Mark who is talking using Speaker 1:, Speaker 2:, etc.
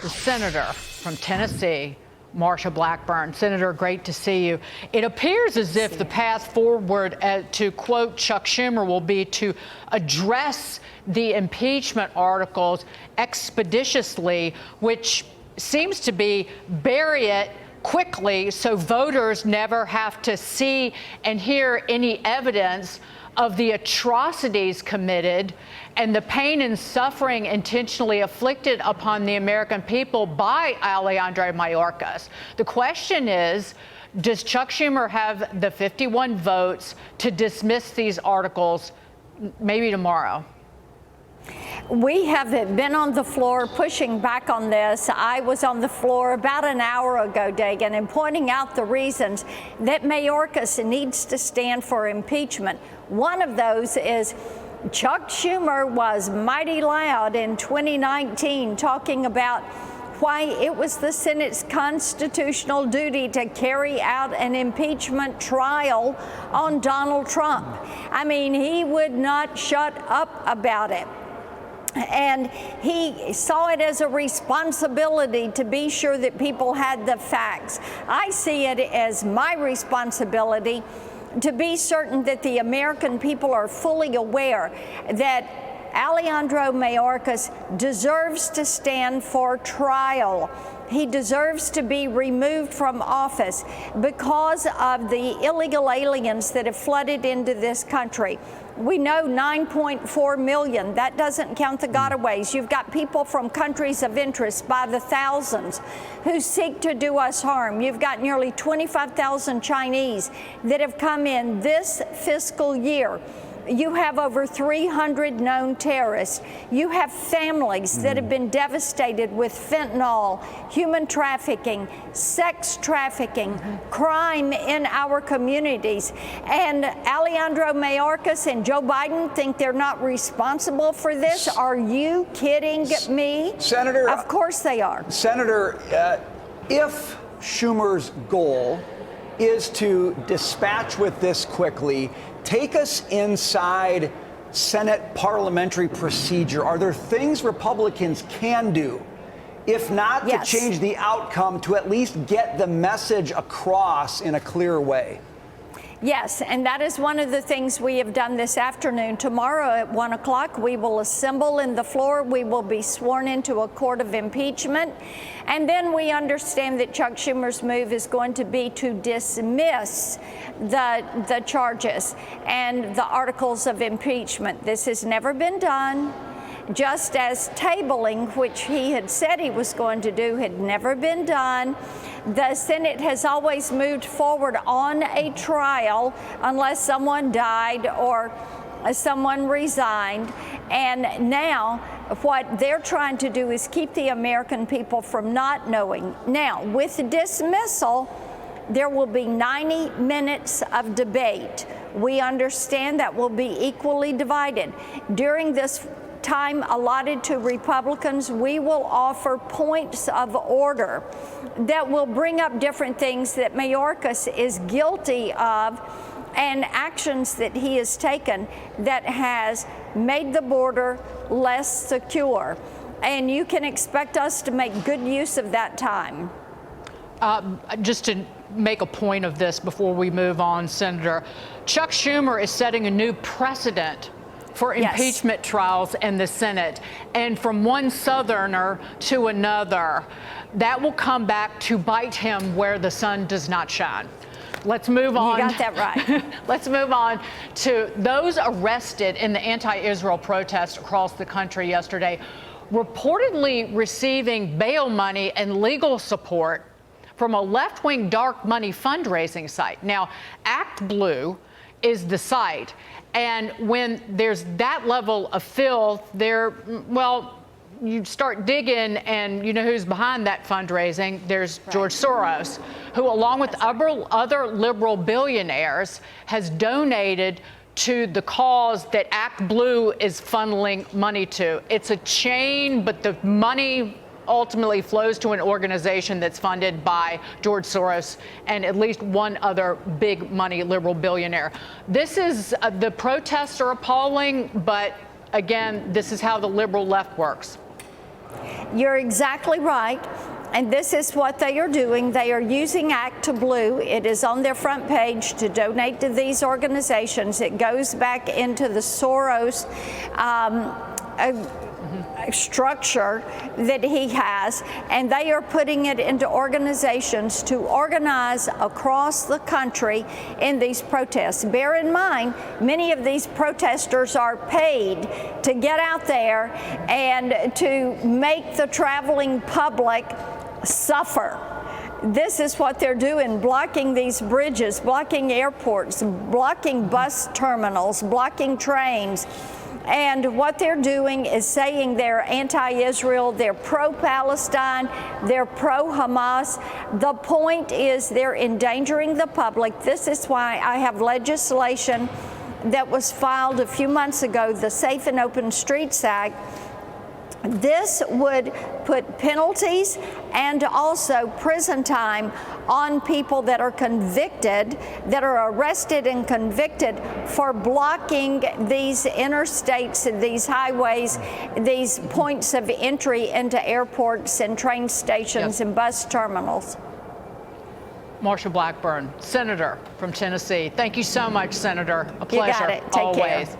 Speaker 1: the senator from Tennessee, Marsha Blackburn. Senator, great to see you. It appears as if the path forward, to quote Chuck Schumer, will be to address the impeachment articles expeditiously, which seems to be bury it quickly so voters never have to see and hear any evidence of the atrocities committed and the pain and suffering intentionally inflicted upon the American people by Alejandro Mayorkas. The question is, does Chuck Schumer have the 51 votes to dismiss these articles maybe tomorrow?
Speaker 2: We have been on the floor pushing back on this. I was on the floor about an hour ago, Dagan, and pointing out the reasons that Mayorkas needs to stand for impeachment. One of those is Chuck Schumer was mighty loud in 2019 talking about why it was the Senate's constitutional duty to carry out an impeachment trial on Donald Trump. I mean, he would not shut up about it. And he saw it as a responsibility to be sure that people had the facts. I see it as my responsibility to be certain that the American people are fully aware that Alejandro Mayorkas deserves to stand for trial. He deserves to be removed from office because of the illegal aliens that have flooded into this country. We know 9.4 million. That doesn't count the gotaways. You've got people from countries of interest by the thousands who seek to do us harm. You've got nearly 25,000 Chinese that have come in this fiscal year. You have over 300 known terrorists. You have families that have been devastated with fentanyl, human trafficking, sex trafficking, crime in our communities. And Alejandro Mayorkas and Joe Biden think they're not responsible for this? Are you kidding me?
Speaker 3: Senator,
Speaker 2: of course they are.
Speaker 3: Senator, if Schumer's goal is to dispatch with this quickly, take us inside Senate parliamentary procedure. Are there things Republicans can do, if not to change the outcome, to at least get the message across in a clear way?
Speaker 2: Yes, and that is one of the things we have done this afternoon. Tomorrow at 1 o'clock, we will assemble in the floor. We will be sworn into a court of impeachment. And then we understand that Chuck Schumer's move is going to be to dismiss the charges and the articles of impeachment. This has never been done. Just as tabling, which he had said he was going to do, had never been done. The Senate has always moved forward on a trial unless someone died or someone resigned. And now what they're trying to do is keep the American people from not knowing. Now, with dismissal, there will be 90 minutes of debate. We understand that will be equally divided. During this time allotted to Republicans, we will offer points of order that will bring up different things that Mayorkas is guilty of and actions that he has taken that has made the border less secure. And you can expect us to make good use of that time.
Speaker 1: Just to make a point of this before we move on, Senator, Chuck Schumer is setting a new precedent for impeachment trials in the Senate. And from one Southerner to another, that will come back to bite him where the sun does not shine. Let's move on.
Speaker 2: You got that right.
Speaker 1: Let's move on to those arrested in the anti-Israel protests across the country yesterday, reportedly receiving bail money and legal support from a left-wing dark money fundraising site. Now, Act Blue is the site. And when there's that level of filth, you start digging, and you know who's behind that fundraising. There's George Soros, who, along with other liberal billionaires, has donated to the cause that Act Blue is funneling money to. It's a chain, but the money ultimately flows to an organization that's funded by George Soros and at least one other big money liberal billionaire. This is, the protests are appalling, but again, this is how the liberal left works.
Speaker 2: You're exactly right. And this is what they are doing. They are using Act to Blue. It is on their front page to donate to these organizations. It goes back into the Soros structure that he has, and they are putting it into organizations to organize across the country in these protests. Bear in mind, many of these protesters are paid to get out there and to make the traveling public suffer. This is what they're doing, blocking these bridges, blocking airports, blocking bus terminals, blocking trains. And what they're doing is saying they're anti-Israel, they're pro-Palestine, they're pro-Hamas. The point is they're endangering the public. This is why I have legislation that was filed a few months ago, the Safe and Open Streets Act. This would put penalties and also prison time on people that are convicted, that are arrested and convicted for blocking these interstates, these highways, these points of entry into airports and train stations and bus terminals.
Speaker 1: Marsha Blackburn, Senator from Tennessee. Thank you so much, Senator. A pleasure.
Speaker 2: You got it. Take
Speaker 1: always.
Speaker 2: care.